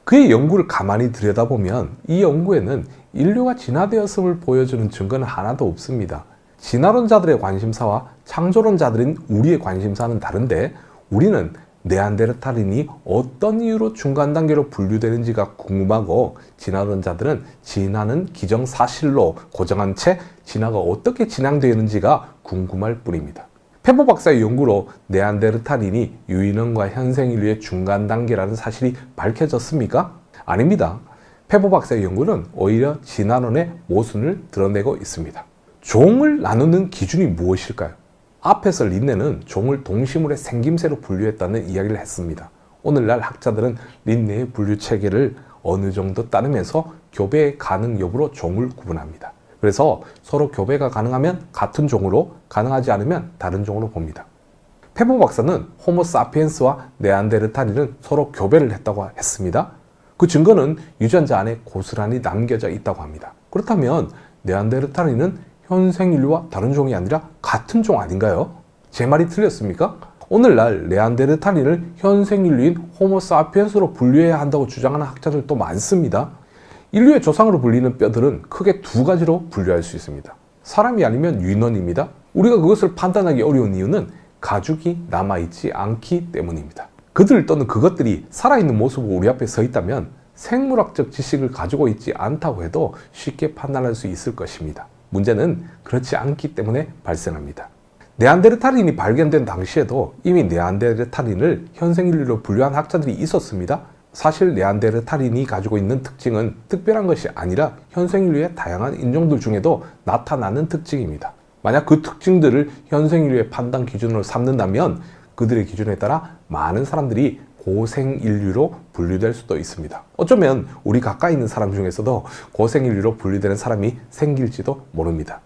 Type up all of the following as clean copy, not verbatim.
그의 연구를 가만히 들여다보면 이 연구에는 인류가 진화되었음을 보여주는 증거는 하나도 없습니다. 진화론자들의 관심사와 창조론자들인 우리의 관심사는 다른데, 우리는 네안데르탈인이 어떤 이유로 중간 단계로 분류되는지가 궁금하고, 진화론자들은 진화는 기정사실로 고정한 채 진화가 어떻게 진행되는지가 궁금할 뿐입니다. 페보 박사의 연구로 네안데르탈인이 유인원과 현생 인류의 중간 단계라는 사실이 밝혀졌습니까? 아닙니다. 페보 박사의 연구는 오히려 진화론의 모순을 드러내고 있습니다. 종을 나누는 기준이 무엇일까요? 앞에서 린네는 종을 동식물의 생김새로 분류했다는 이야기를 했습니다. 오늘날 학자들은 린네의 분류 체계를 어느 정도 따르면서 교배 가능 여부로 종을 구분합니다. 그래서 서로 교배가 가능하면 같은 종으로, 가능하지 않으면 다른 종으로 봅니다. 페보 박사는 호모 사피엔스와 네안데르탈인은 서로 교배를 했다고 했습니다. 그 증거는 유전자 안에 고스란히 남겨져 있다고 합니다. 그렇다면 네안데르탈인은 현생 인류와 다른 종이 아니라 같은 종 아닌가요? 제 말이 틀렸습니까? 오늘날 네안데르탈인을 현생 인류인 호모 사피엔스로 분류해야 한다고 주장하는 학자들도 많습니다. 인류의 조상으로 불리는 뼈들은 크게 두 가지로 분류할 수 있습니다. 사람이 아니면 유인원입니다. 우리가 그것을 판단하기 어려운 이유는 가죽이 남아있지 않기 때문입니다. 그들을 떠는 그것들이 살아있는 모습으로 우리 앞에 서 있다면 생물학적 지식을 가지고 있지 않다고 해도 쉽게 판단할 수 있을 것입니다. 문제는 그렇지 않기 때문에 발생합니다. 네안데르탈인이 발견된 당시에도 이미 네안데르탈인을 현생 인류로 분류한 학자들이 있었습니다. 사실 네안데르탈인이 가지고 있는 특징은 특별한 것이 아니라 현생 인류의 다양한 인종들 중에도 나타나는 특징입니다. 만약 그 특징들을 현생 인류의 판단 기준으로 삼는다면 그들의 기준에 따라 많은 사람들이 고생인류로 분류될 수도 있습니다. 어쩌면 우리 가까이 있는 사람 중에서도 고생인류로 분류되는 사람이 생길지도 모릅니다.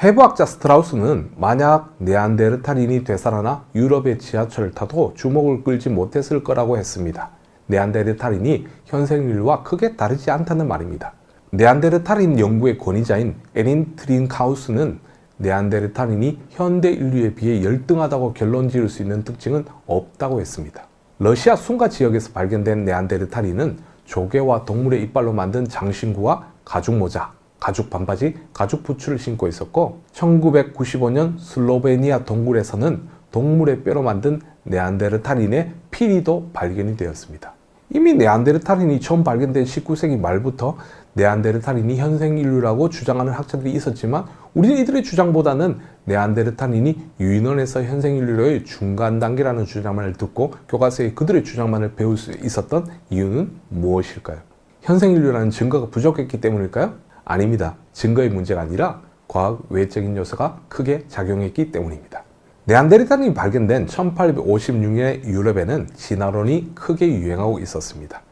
해부학자 스트라우스는 만약 네안데르탈인이 되살아나 유럽의 지하철을 타도 주목을 끌지 못했을 거라고 했습니다. 네안데르탈인이 현생인류와 크게 다르지 않다는 말입니다. 네안데르탈인 연구의 권위자인 에린 트린카우스는 네안데르탈인이 현대 인류에 비해 열등하다고 결론 지을 수 있는 특징은 없다고 했습니다. 러시아 순가 지역에서 발견된 네안데르탈인은 조개와 동물의 이빨로 만든 장신구와 가죽 모자, 가죽 반바지, 가죽 부츠를 신고 있었고, 1995년 슬로베니아 동굴에서는 동물의 뼈로 만든 네안데르탈인의 피리도 발견이 되었습니다. 이미 네안데르탈인이 처음 발견된 19세기 말부터 네안데르탈인이 현생 인류라고 주장하는 학자들이 있었지만, 우리는 이들의 주장보다는 네안데르탈인이 유인원에서 현생 인류의 중간 단계라는 주장만을 듣고 교과서에 그들의 주장만을 배울 수 있었던 이유는 무엇일까요? 현생 인류라는 증거가 부족했기 때문일까요? 아닙니다. 증거의 문제가 아니라 과학 외적인 요소가 크게 작용했기 때문입니다. 네안데르탈인이 발견된 1856년의 유럽에는 진화론이 크게 유행하고 있었습니다.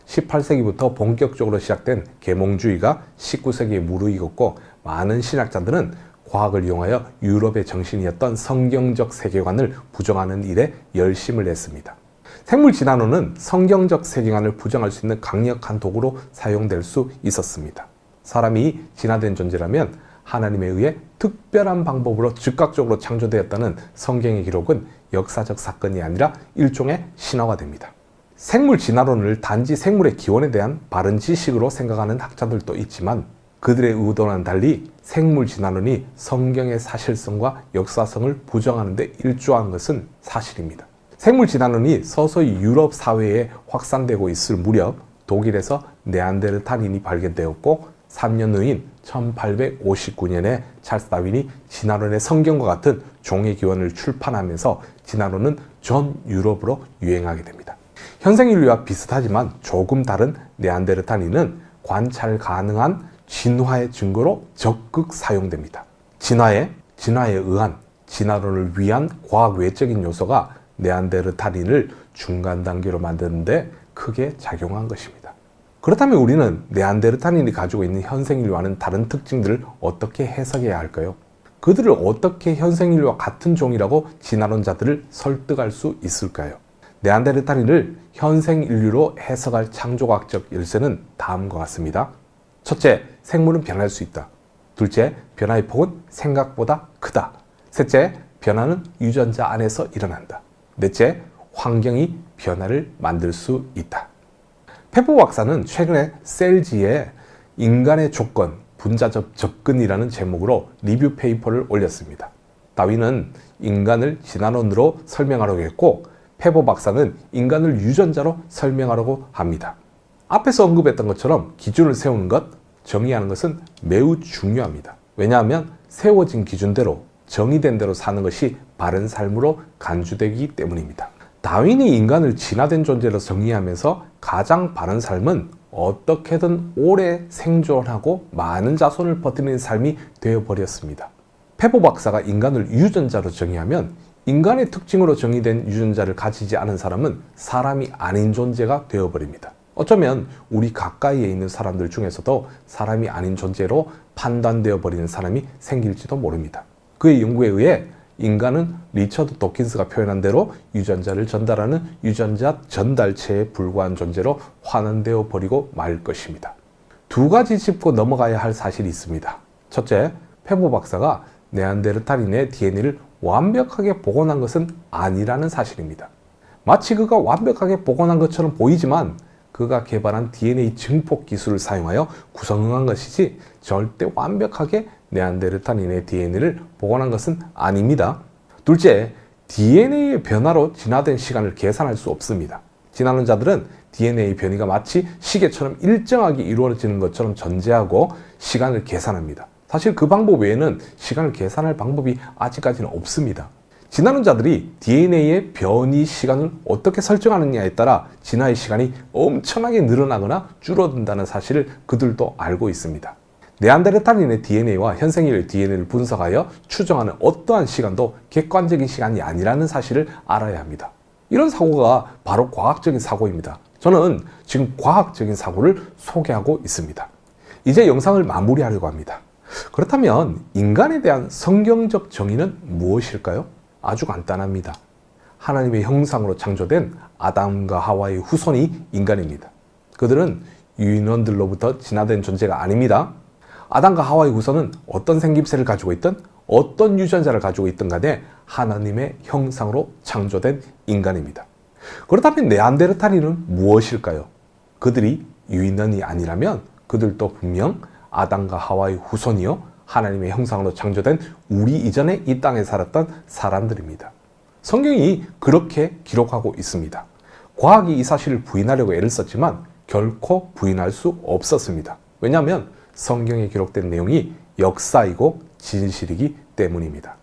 18세기부터 본격적으로 시작된 계몽주의가 19세기에 무르익었고, 많은 신학자들은 과학을 이용하여 유럽의 정신이었던 성경적 세계관을 부정하는 일에 열심을 냈습니다. 생물 진화론은 성경적 세계관을 부정할 수 있는 강력한 도구로 사용될 수 있었습니다. 사람이 진화된 존재라면 하나님에 의해 특별한 방법으로 즉각적으로 창조되었다는 성경의 기록은 역사적 사건이 아니라 일종의 신화가 됩니다. 생물 진화론을 단지 생물의 기원에 대한 바른 지식으로 생각하는 학자들도 있지만, 그들의 의도와는 달리 생물 진화론이 성경의 사실성과 역사성을 부정하는 데 일조한 것은 사실입니다. 생물 진화론이 서서히 유럽 사회에 확산되고 있을 무렵 독일에서 네안데르탈인이 발견되었고, 3년 후인 1859년에 찰스 다윈이 진화론의 성경과 같은 종의 기원을 출판하면서 진화론은 전 유럽으로 유행하게 됩니다. 현생 인류와 비슷하지만 조금 다른 네안데르탈인은 관찰 가능한 진화의 증거로 적극 사용됩니다. 진화에 의한 진화론을 위한 과학 외적인 요소가 네안데르탈인을 중간 단계로 만드는데 크게 작용한 것입니다. 그렇다면 우리는 네안데르탈인이 가지고 있는 현생 인류와는 다른 특징들을 어떻게 해석해야 할까요? 그들을 어떻게 현생 인류와 같은 종이라고 진화론자들을 설득할 수 있을까요? 네안데르탈인을 현생 인류로 해석할 창조과학적 열쇠는 다음과 같습니다. 첫째, 생물은 변할 수 있다. 둘째, 변화의 폭은 생각보다 크다. 셋째, 변화는 유전자 안에서 일어난다. 넷째, 환경이 변화를 만들 수 있다. 페보 박사는 최근에 셀지에 인간의 조건, 분자적 접근이라는 제목으로 리뷰 페이퍼를 올렸습니다. 다윈은 인간을 진화론으로 설명하려고 했고, 페보 박사는 인간을 유전자로 설명하려고 합니다. 앞에서 언급했던 것처럼 기준을 세우는 것, 정의하는 것은 매우 중요합니다. 왜냐하면 세워진 기준대로 정의된 대로 사는 것이 바른 삶으로 간주되기 때문입니다. 다윈이 인간을 진화된 존재로 정의하면서 가장 바른 삶은 어떻게든 오래 생존하고 많은 자손을 버티는 삶이 되어버렸습니다. 페보 박사가 인간을 유전자로 정의하면 인간의 특징으로 정의된 유전자를 가지지 않은 사람은 사람이 아닌 존재가 되어버립니다. 어쩌면 우리 가까이에 있는 사람들 중에서도 사람이 아닌 존재로 판단되어 버리는 사람이 생길지도 모릅니다. 그의 연구에 의해 인간은 리처드 도킨스가 표현한 대로 유전자를 전달하는 유전자 전달체에 불과한 존재로 환원되어 버리고 말 것입니다. 두 가지 짚고 넘어가야 할 사실이 있습니다. 첫째, 페보 박사가 네안데르탈인의 DNA를 완벽하게 복원한 것은 아니라는 사실입니다. 마치 그가 완벽하게 복원한 것처럼 보이지만 그가 개발한 DNA 증폭 기술을 사용하여 구성한 것이지 절대 완벽하게 네안데르탈인의 DNA를 복원한 것은 아닙니다. 둘째, DNA의 변화로 진화된 시간을 계산할 수 없습니다. 진화론자들은 DNA 변이가 마치 시계처럼 일정하게 이루어지는 것처럼 전제하고 시간을 계산합니다. 사실 그 방법 외에는 시간을 계산할 방법이 아직까지는 없습니다. 진화론자들이 DNA의 변이 시간을 어떻게 설정하느냐에 따라 진화의 시간이 엄청나게 늘어나거나 줄어든다는 사실을 그들도 알고 있습니다. 네안데르탈인의 DNA와 현생인의 DNA를 분석하여 추정하는 어떠한 시간도 객관적인 시간이 아니라는 사실을 알아야 합니다. 이런 사고가 바로 과학적인 사고입니다. 저는 지금 과학적인 사고를 소개하고 있습니다. 이제 영상을 마무리하려고 합니다. 그렇다면 인간에 대한 성경적 정의는 무엇일까요? 아주 간단합니다. 하나님의 형상으로 창조된 아담과 하와의 후손이 인간입니다. 그들은 유인원들로부터 진화된 존재가 아닙니다. 아담과 하와의 후손은 어떤 생김새를 가지고 있든 어떤 유전자를 가지고 있든 간에 하나님의 형상으로 창조된 인간입니다. 그렇다면 네안데르탈인은 무엇일까요? 그들이 유인원이 아니라면 그들도 분명 아담과 하와의 후손이요 하나님의 형상으로 창조된 우리 이전에 이 땅에 살았던 사람들입니다. 성경이 그렇게 기록하고 있습니다. 과학이 이 사실을 부인하려고 애를 썼지만 결코 부인할 수 없었습니다. 왜냐하면 성경에 기록된 내용이 역사이고 진실이기 때문입니다.